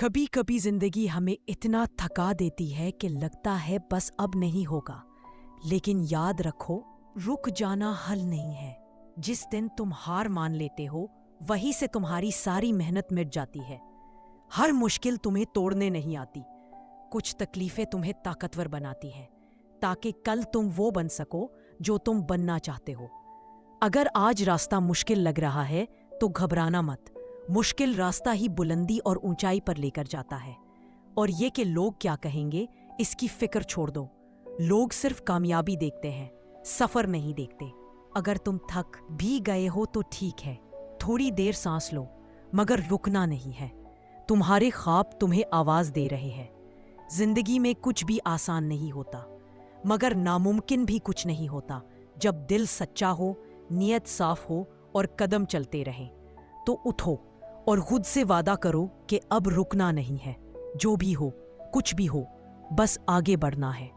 کبھی کبھی زندگی ہمیں اتنا تھکا دیتی ہے کہ لگتا ہے بس اب نہیں ہوگا، لیکن یاد رکھو رک جانا حل نہیں ہے۔ جس دن تم ہار مان لیتے ہو وہیں سے تمہاری ساری محنت مٹ جاتی ہے۔ ہر مشکل تمہیں توڑنے نہیں آتی، کچھ تکلیفیں تمہیں طاقتور بناتی ہیں تاکہ کل تم وہ بن سکو جو تم بننا چاہتے ہو۔ اگر آج راستہ مشکل لگ رہا ہے تو گھبرانا مت، مشکل راستہ ہی بلندی اور اونچائی پر لے کر جاتا ہے۔ اور یہ کہ لوگ کیا کہیں گے اس کی فکر چھوڑ دو، لوگ صرف کامیابی دیکھتے ہیں، سفر نہیں دیکھتے۔ اگر تم تھک بھی گئے ہو تو ٹھیک ہے، تھوڑی دیر سانس لو، مگر رکنا نہیں ہے۔ تمہارے خواب تمہیں آواز دے رہے ہیں۔ زندگی میں کچھ بھی آسان نہیں ہوتا، مگر ناممکن بھی کچھ نہیں ہوتا جب دل سچا ہو، نیت صاف ہو اور قدم چلتے رہیں۔ تو اٹھو اور خود سے وعدہ کرو کہ اب رکنا نہیں ہے، جو بھی ہو، کچھ بھی ہو، بس آگے بڑھنا ہے۔